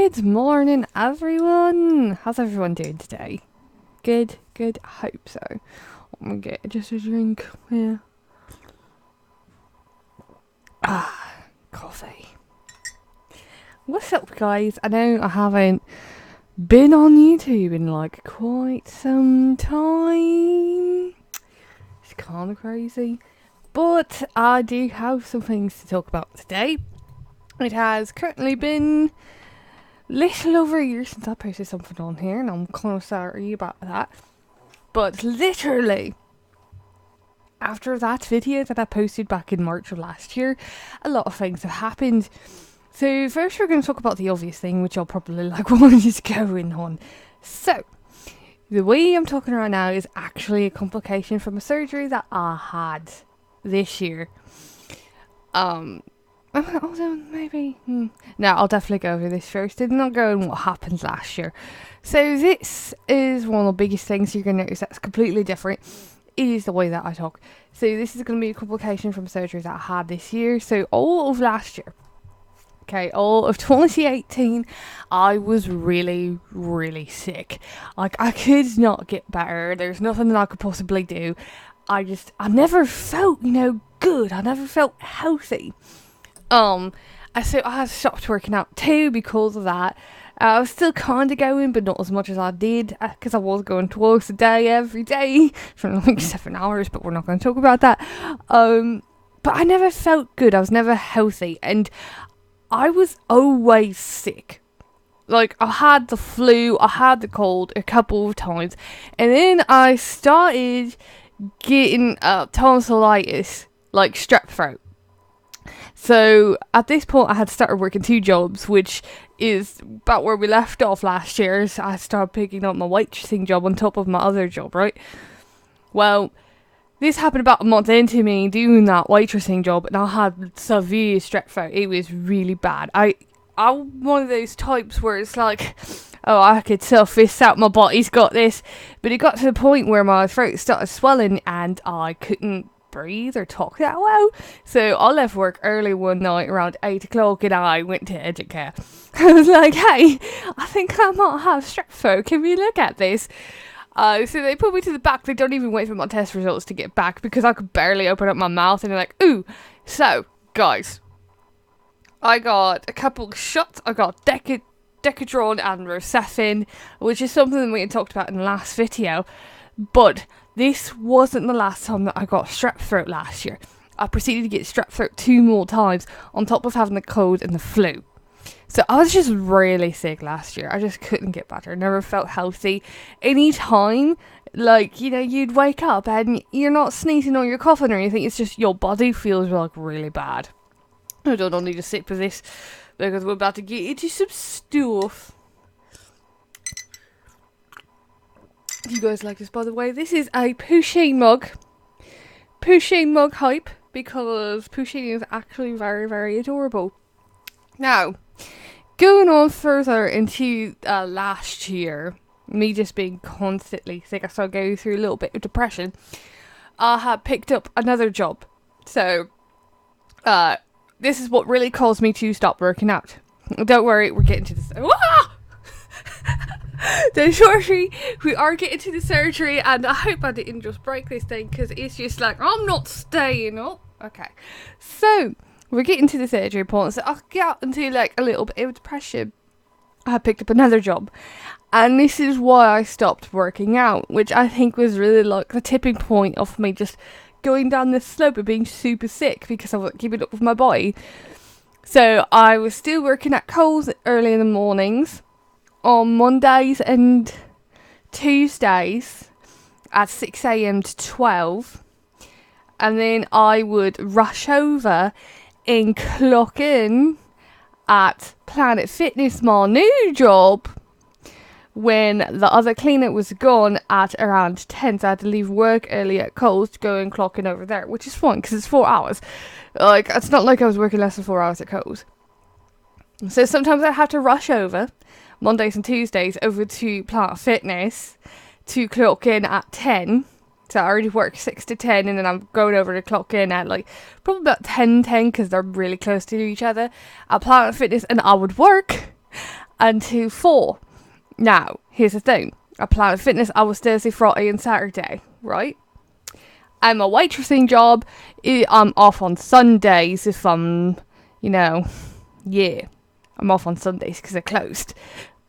Good morning, everyone. How's everyone doing today? Good. I hope so. I'm gonna get just a drink here. Coffee. What's up, guys? I know I haven't been on YouTube in like quite some time. It's kind of crazy, but I do have some things to talk about today. It has currently been little over a year since I posted something on here, and I'm kind of sorry about that. But literally, after that video that I posted back in March of last year, a lot of things have happened. So first we're going to talk about the obvious thing, which I'll probably like want to going on. So, the way I'm talking right now is actually a complication from a surgery that I had this year. Also, maybe... No, I'll definitely go over this first. Did not go on what happened last year. So this is one of the biggest things you're going to notice that's completely different. Is the way that I talk. So this is going to be a complication from surgery that I had this year. So all of last year, all of 2018, I was really, really sick. Like, I could not get better. There's nothing that I could possibly do. I never felt, good. I never felt healthy. So I had stopped working out too because of that. I was still kind of going, but not as much as I did, because I was going twice a day, every day, for like 7 hours, but we're not going to talk about that. But I never felt good. I was never healthy, and I was always sick. Like, I had the flu, I had the cold a couple of times, and then I started getting tonsillitis, like strep throat. So at this point I had started working 2 jobs, which is about where we left off last year. So I started picking up my waitressing job on top of my other job, right? Well, this happened about a month into me doing that waitressing job, and I had severe strep throat. It was really bad. I'm one of those types where it's like, oh, I could self this out, my body's got this. But it got to the point where my throat started swelling and I couldn't breathe or talk that well. So I left work early one night around 8 o'clock and I went to Educare. I was like, hey, I think I might have strep throat. Can we look at this? So they put me to the back. They don't even wait for my test results to get back because I could barely open up my mouth, and they're like, ooh. So, guys, I got a couple of shots. I got Decadron and Rocephin, which is something that we had talked about in the last video. But this wasn't the last time that I got strep throat last year. I proceeded to get strep throat 2 more times on top of having the cold and the flu. So I was just really sick last year. I just couldn't get better. Never felt healthy. Any time, like, you'd wake up and you're not sneezing or you're coughing or anything. It's just your body feels like really bad. I don't need to sip of this because we're about to get into some stuff. If you guys like this, by the way, this is a Pusheen mug. Pusheen mug hype, because Pusheen is actually very, very adorable. Now, going on further into last year, me just being constantly sick, I started going through a little bit of depression. I had picked up another job. So, this is what really caused me to stop working out. Don't worry, we're getting to this. Don't worry, we are getting to the surgery, and I hope I didn't just break this thing, because it's just like, I'm not staying up. Okay, so we're getting to the surgery point, so I'll get into like a little bit of depression. I picked up another job, and this is why I stopped working out, which I think was really like the tipping point of me just going down this slope of being super sick because I wasn't keeping up with my body. So I was still working at Coles early in the mornings on Mondays and Tuesdays at 6 a.m. to 12, and then I would rush over and clock in at Planet Fitness, my new job, when the other cleaner was gone at around 10, so I had to leave work early at Coles to go and clock in over there, which is fun because it's 4 hours. Like, it's not like I was working less than 4 hours at Coles. So sometimes I have to rush over Mondays and Tuesdays over to Planet Fitness to clock in at 10. So I already work 6 to 10, and then I'm going over to clock in at like probably about 10 because they're really close to each other at Planet Fitness, and I would work. until 4. Now, here's the thing. At Planet Fitness, I was Thursday, Friday and Saturday, right? And my waitressing job, I'm off on Sundays if I'm, I'm off on Sundays because they're closed.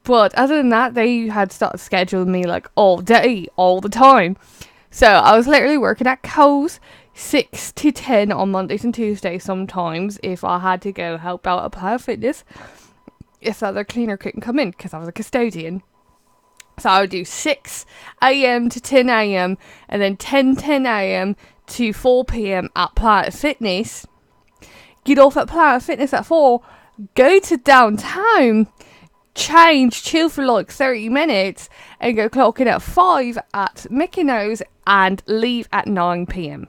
But other than that, they had started scheduling me like all day, all the time. So I was literally working at Coles 6 to 10 on Mondays and Tuesdays sometimes if I had to go help out at Planet Fitness. If the other cleaner couldn't come in because I was a custodian. So I would do 6 a.m. to 10 a.m. and then 10 a.m. to 4 p.m. at Planet Fitness. Get off at Planet Fitness at 4, go to downtown, change, chill for like 30 minutes, and go clock in at 5 at Mickey Nose and leave at 9 p.m.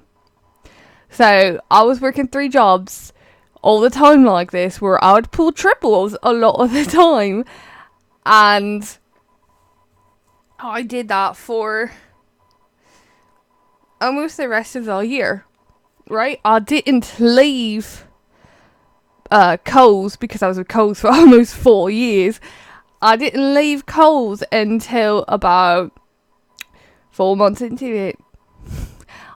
So I was working 3 jobs all the time like this, where I would pull triples a lot of the time, and I did that for almost the rest of the year, right? I didn't leave Coles because I was with Coles for almost 4 years. I didn't leave Coles until about 4 months into it.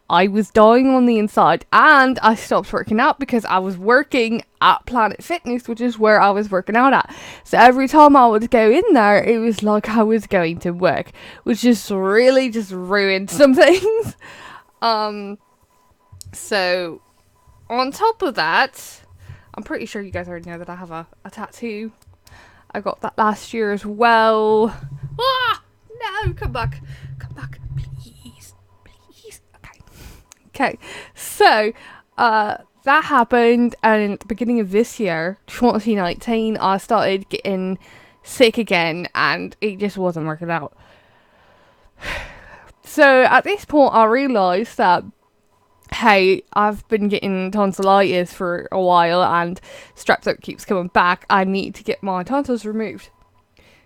I was dying on the inside, and I stopped working out because I was working at Planet Fitness, which is where I was working out at. So every time I would go in there, it was like I was going to work, which just really just ruined some things. So on top of that, I'm pretty sure you guys already know that I have a tattoo. I got that last year as well. Ah! No, come back, please. Okay, so that happened, and at the beginning of this year, 2019, I started getting sick again, and it just wasn't working out. So at this point, I realised that, hey, I've been getting tonsillitis for a while, and strep throat keeps coming back. I need to get my tonsils removed.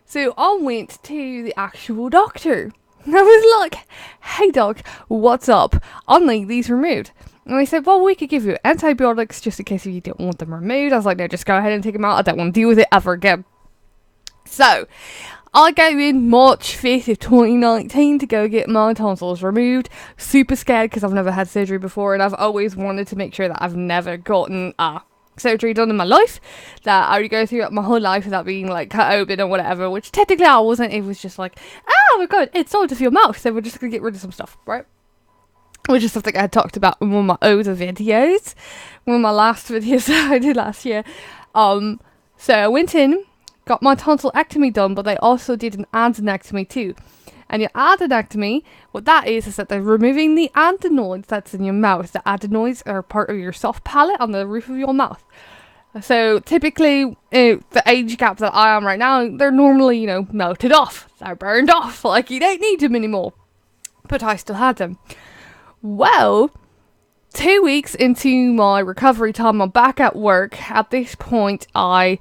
So I went to the actual doctor. I was like, hey doc, what's up? I need these removed. And they said, well, we could give you antibiotics just in case you don't want them removed. I was like, no, just go ahead and take them out. I don't want to deal with it ever again. So I go in March 5th of 2019 to go get my tonsils removed. Super scared because I've never had surgery before, and I've always wanted to make sure that I've never gotten surgery done in my life, that I would go through my whole life without being like cut open or whatever, which technically I wasn't. It was just like, oh my god, it's all to your mouth, so we're just gonna get rid of some stuff, right? Which is something I had talked about in one of my older videos, one of my last videos that I did last year. So I went in, got my tonsillectomy done, but they also did an adenectomy too. And your adenectomy, what that is that they're removing the adenoids that's in your mouth. The adenoids are part of your soft palate on the roof of your mouth. So typically, the age gap that I am right now, they're normally, melted off. They're burned off. Like, you don't need them anymore. But I still had them. Well, 2 weeks into my recovery time, I'm back at work. At this point, I'm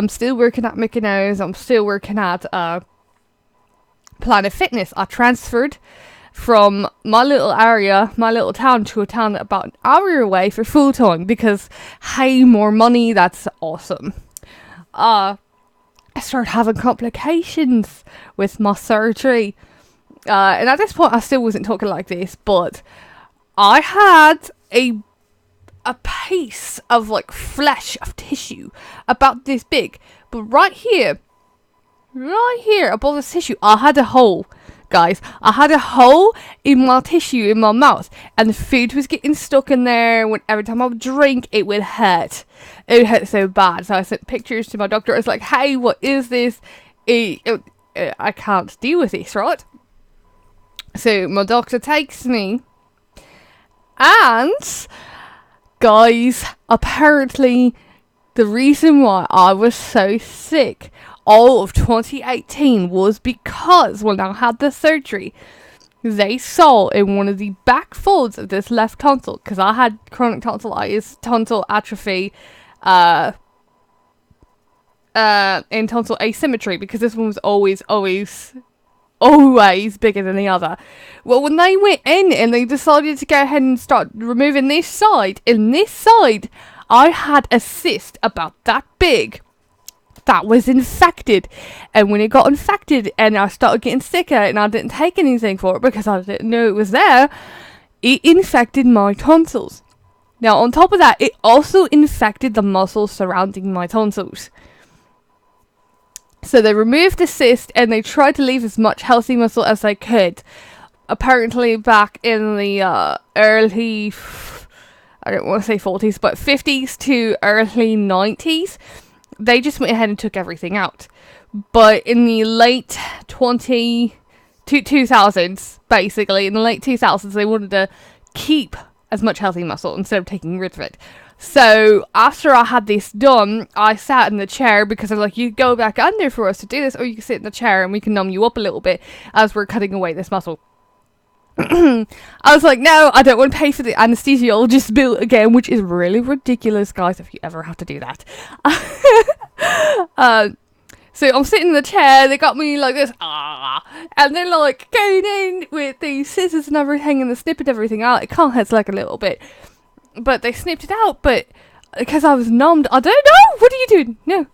still working at Mickey Nose. I'm still working at Planet Fitness. I transferred from my little area, my little town, to a town about an hour away for full time because, hey, more money, that's awesome. I started having complications with my surgery, and at this point I still wasn't talking like this, but I had a piece of like flesh, of tissue about this big, but right here above the tissue, I had a hole, guys. I had a hole in my tissue in my mouth, and the food was getting stuck in there. Every time I would drink, it would hurt. It would hurt so bad. So I sent pictures to my doctor. I was like, hey, what is this? I can't deal with this, right? So my doctor takes me, and guys, apparently the reason why I was so sick all of 2018 was because when I had the surgery, they saw in one of the back folds of this left tonsil, because I had chronic tonsillitis, tonsil atrophy, and tonsil asymmetry, because this one was always bigger than the other. Well, when they went in and they decided to go ahead and start removing this side, in this side, I had a cyst about that big that was infected. And when it got infected and I started getting sicker and I didn't take anything for it because I didn't know it was there, it infected my tonsils. Now, on top of that, it also infected the muscles surrounding my tonsils. So they removed the cyst and they tried to leave as much healthy muscle as they could. Apparently back in the early, I don't want to say 40s, but 50s to early 90s, they just went ahead and took everything out. But in the late 2000s, basically, in the late 2000s, they wanted to keep as much healthy muscle instead of taking rid of it. So after I had this done, I sat in the chair because they're like, you go back under for us to do this, or you can sit in the chair and we can numb you up a little bit as we're cutting away this muscle. I was like, no, I don't want to pay for the anesthesiologist bill again, which is really ridiculous, guys, if you ever have to do that. So I'm sitting in the chair, they got me like this, and they're like going in with these scissors and everything, and they snipping everything out. It kind of hurts like a little bit, but they snipped it out, but because I was numbed, I don't know, what are you doing? No,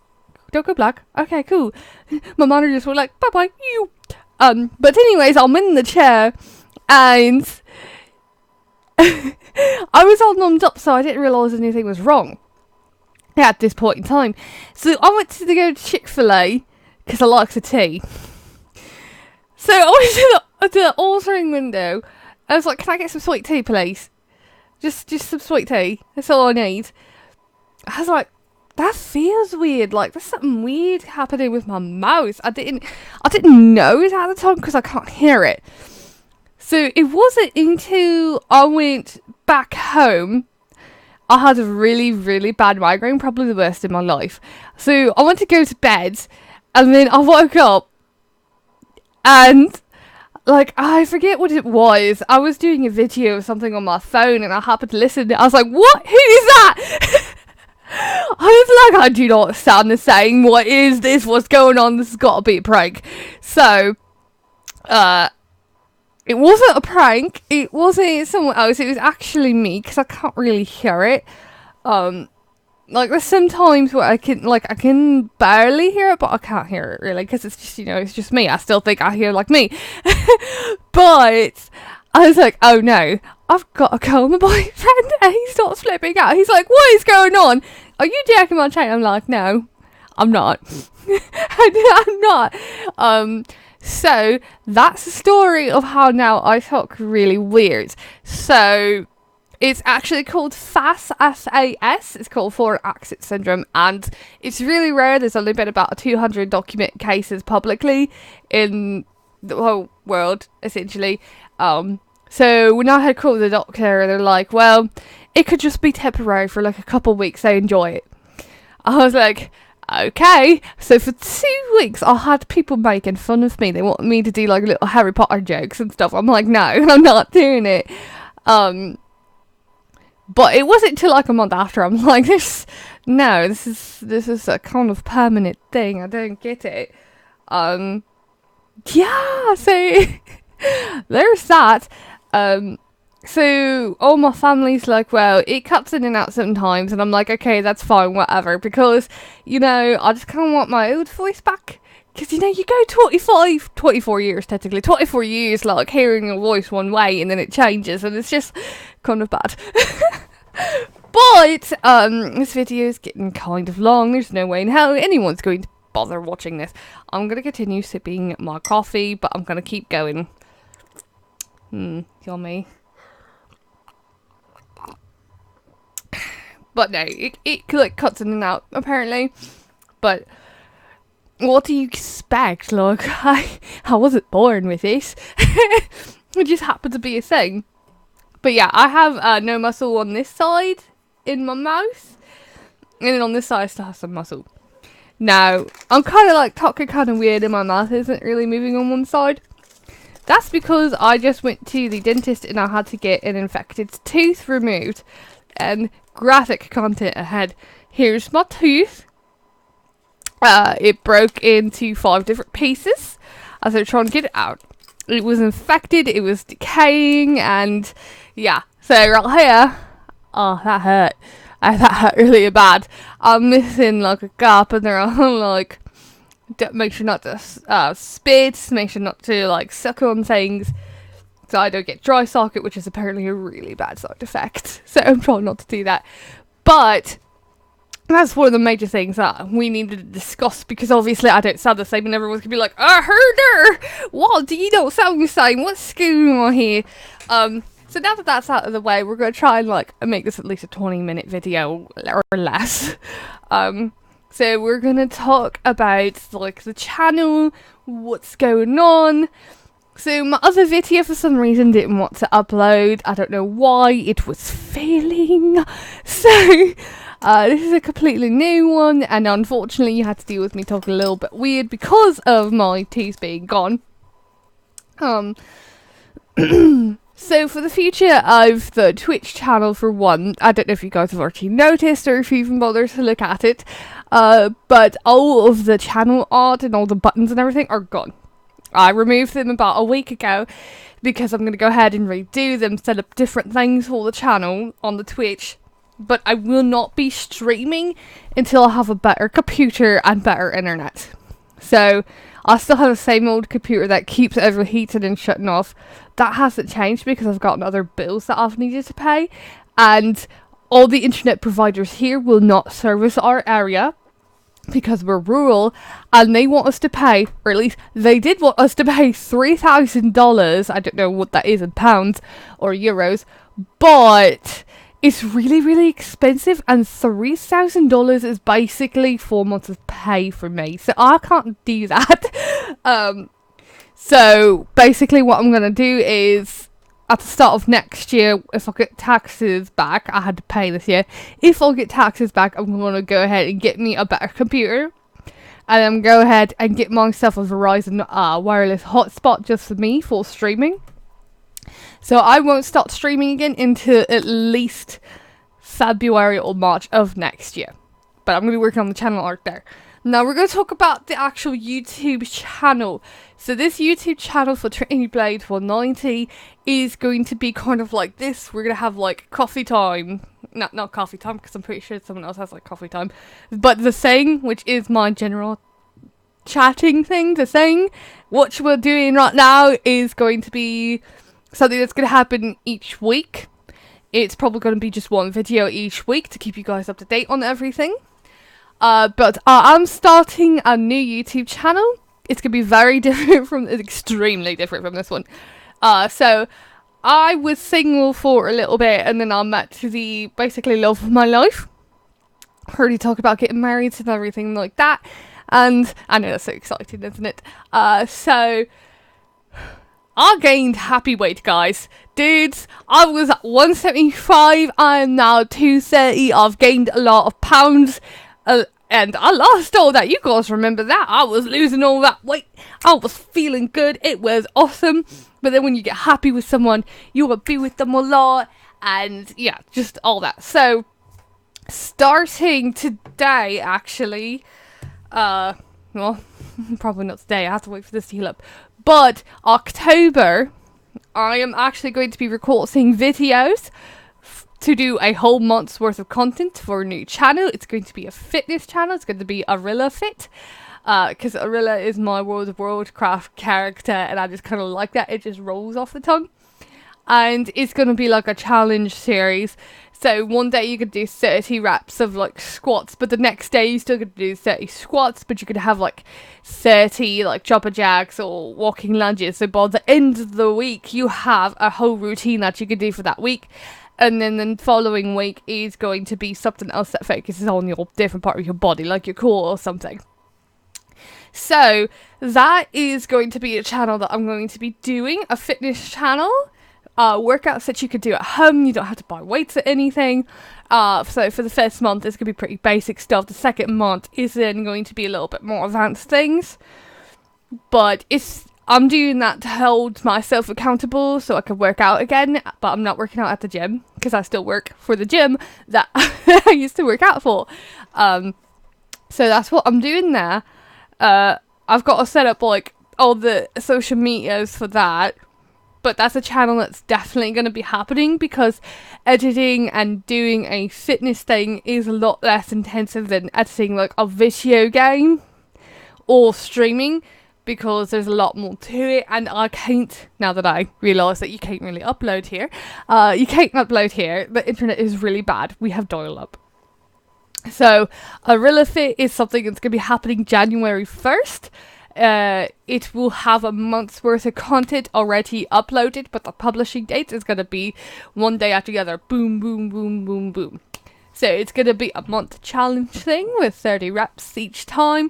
don't go black. Okay, cool. My managers were like, bye-bye, you. But anyways, I'm in the chair, and I was all numbed up, so I didn't realise anything was wrong at this point in time. So I went to go to Chick-fil-A because I like the tea. So I went to the ordering window. I was like, can I get some sweet tea, please? Just some sweet tea. That's all I need. I was like, that feels weird. Like, there's something weird happening with my mouth. I didn't know it at the time because I can't hear it. So it wasn't until I went back home. I had a really, really bad migraine, probably the worst in my life. So I went to go to bed, and then I woke up, and, like, I forget what it was. I was doing a video of something on my phone, and I happened to listen. I was like, what? Who is that? I was like, I do not sound the same. What is this? What's going on? This has got to be a prank. So, it wasn't a prank. It wasn't someone else. It was actually me, because I can't really hear it. Like, there's some times where I can barely hear it, but I can't hear it, really, because it's just, it's just me. I still think I hear like me. But I was like, oh no, I've got to call my boyfriend. And he starts flipping out. He's like, what is going on? Are you jacking my chain? I'm like, no, I'm not. I'm not. So that's the story of how now I talk really weird. So it's actually called FAS, S-A-S. It's called foreign accent syndrome, and it's really rare. There's only been about 200 documented cases publicly in the whole world, essentially. So when I had called the doctor, they're like, well, it could just be temporary for like a couple weeks. They enjoy it. I was like, okay. So for 2 weeks, I had people making fun of me. They wanted me to do like little Harry Potter jokes and stuff. I'm like, no, I'm not doing it. But it wasn't till like a month after I'm like, this is a kind of permanent thing. I don't get it. Yeah, so there's that. So all my family's like, well, it cuts in and out sometimes, and I'm like, okay, that's fine, whatever, because, I just kind of want my old voice back, because, you go 24 years, technically, 24 years, like, hearing your voice one way, and then it changes, and it's just kind of bad. But, this video is getting kind of long. There's no way in hell anyone's going to bother watching this. I'm going to continue sipping my coffee, but I'm going to keep going. Yummy. But no, it like cuts in and out, apparently. But what do you expect? Like, I wasn't born with this. It just happened to be a thing. But yeah, I have no muscle on this side in my mouth. And then on this side I still have some muscle. Now, I'm kind of like talking kind of weird and my mouth isn't really moving on one side. That's because I just went to the dentist and I had to get an infected tooth removed. And graphic content ahead. Here's my tooth. It broke into 5 different pieces as I was trying to get it out. It was infected, it was decaying, and yeah. So right here, oh, that hurt. that hurt really bad. I'm missing like a gap, and they're all like, make sure not to spit, make sure not to like suck on things, so I don't get dry socket, which is apparently a really bad side effect. So I'm trying not to do that. But that's one of the major things that we needed to discuss, because obviously I don't sound the same, and everyone's gonna be like, I heard her! What? Do you don't sound the same? What's going on here? So now that that's out of the way, we're gonna try and like make this at least a 20-minute video or less. So we're gonna talk about like the channel, what's going on. So my other video for some reason didn't want to upload. I don't know why, it was failing. So this is a completely new one, and unfortunately you had to deal with me talking a little bit weird because of my teeth being gone. So for the future of the Twitch channel, for one, I don't know if you guys have already noticed or if you even bothered to look at it, but all of the channel art and all the buttons and everything are gone. I removed them about a week ago because I'm going to go ahead and redo them, set up different things for the channel on the Twitch, but I will not be streaming until I have a better computer and better internet. So I still have the same old computer that keeps overheating and shutting off. That hasn't changed because I've got other bills that I've needed to pay, and all the internet providers here will not service our area because we're rural, and they want us to pay, or at least they did want us to pay $3,000. I don't know what that is in pounds or euros, but it's really, really expensive, and $3,000 is basically 4 months of pay for me, so I can't do that. So basically what I'm going to do is, at the start of next year, if I get taxes back, I had to pay this year, if I get taxes back, I'm going to go ahead and get me a better computer, and then go ahead and get myself a Verizon wireless hotspot just for me for streaming. So I won't start streaming again until at least February or March of next year. But I'm going to be working on the channel art there. Now we're going to talk about the actual YouTube channel. So this YouTube channel for Trinity Blade 190 is going to be kind of like this. We're going to have like coffee time. Not coffee time, because I'm pretty sure someone else has like coffee time. But the saying, which is my general chatting thing, the saying, what we're doing right now is going to be something that's going to happen each week. It's probably going to be just one video each week to keep you guys up to date on everything. But I'm starting a new YouTube channel. It's going to be very different from, extremely different from this one. So I was single for a little bit, and then I met the basically love of my life. Heard you talk about getting married and everything like that. And I know that's so exciting, isn't it? So I gained happy weight, guys. Dudes, I was at 175. I am now 230. I've gained a lot of pounds. And I lost all that. You guys remember that? I was losing all that weight. I was feeling good. It was awesome. But then when you get happy with someone, you will be with them a lot. And yeah, just all that. So, starting today, actually, well, probably not today. I have to wait for this to heal up. But October, I am actually going to be recording videos to do a whole month's worth of content for a new channel. It's going to be a fitness channel. It's going to be Arilla Fit, because Arilla is my World of Warcraft character, and I just kind of like that. It just rolls off the tongue. And it's going to be like a challenge series. So one day you could do 30 reps of like squats, but the next day you still get to do 30 squats, but you could have like 30 like jumper jacks or walking lunges. So by the end of the week, you have a whole routine that you could do for that week. And then the following week is going to be something else that focuses on your different part of your body, like your core or something. So that is going to be a channel that I'm going to be doing, a fitness channel. Workouts that you could do at home. You don't have to buy weights or anything. So for the first month, it's going to be pretty basic stuff. The second month is then going to be a little bit more advanced things. But I'm doing that to hold myself accountable so I can work out again, but I'm not working out at the gym because I still work for the gym that I used to work out for. So that's what I'm doing there. I've got to set up like all the social medias for that. but that's a channel that's definitely going to be happening, because editing and doing a fitness thing is a lot less intensive than editing like a video game or streaming, because there's a lot more to it. And I can't, now that I realise that you can't really upload here, the internet is really bad. We have dial-up. So a Relafit is something that's going to be happening January 1st. It will have a month's worth of content already uploaded, but the publishing date is going to be one day after the other. Boom, boom, boom, boom, boom. So it's going to be a month challenge thing with 30 reps each time.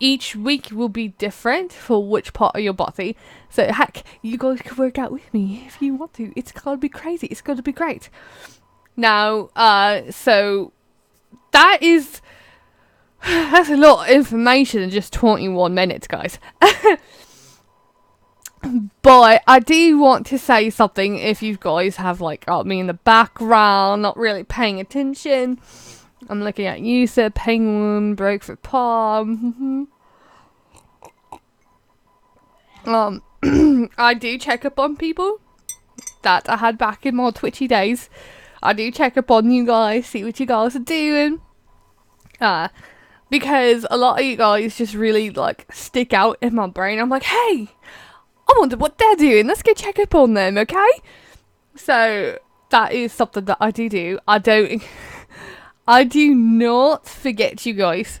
Each week will be different for which part of your body. So heck, you guys can work out with me if you want to. It's going to be crazy. It's going to be great. Now, so that's a lot of information in just 21 minutes, guys. But I do want to say something if you guys have like got me in the background, not really paying attention. I'm looking at you, sir. Penguin, broke for palm. I do check up on people that I had back in my twitchy days. I do check up on you guys, see what you guys are doing. Because a lot of you guys just really like stick out in my brain. I'm like, hey, I wonder what they're doing. Let's go check up on them, okay? So that is something that I do. I do not forget you guys.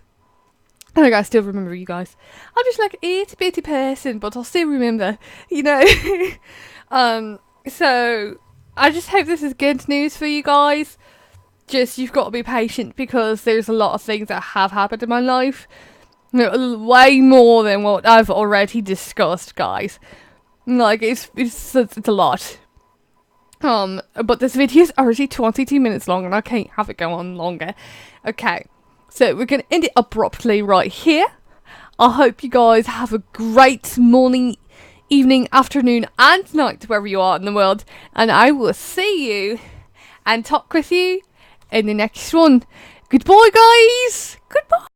I still remember you guys. I'm just like a itty bitty person, but I'll still remember, you know. So I just hope this is good news for you guys. Just, you've got to be patient, because there's a lot of things that have happened in my life. Way more than what I've already discussed, guys. Like, it's a lot. But this video is already 22 minutes long, and I can't have it go on longer. Okay, so we're going to end it abruptly right here. I hope you guys have a great morning, evening, afternoon, and night, wherever you are in the world. And I will see you and talk with you in the next one. Goodbye, guys. Goodbye.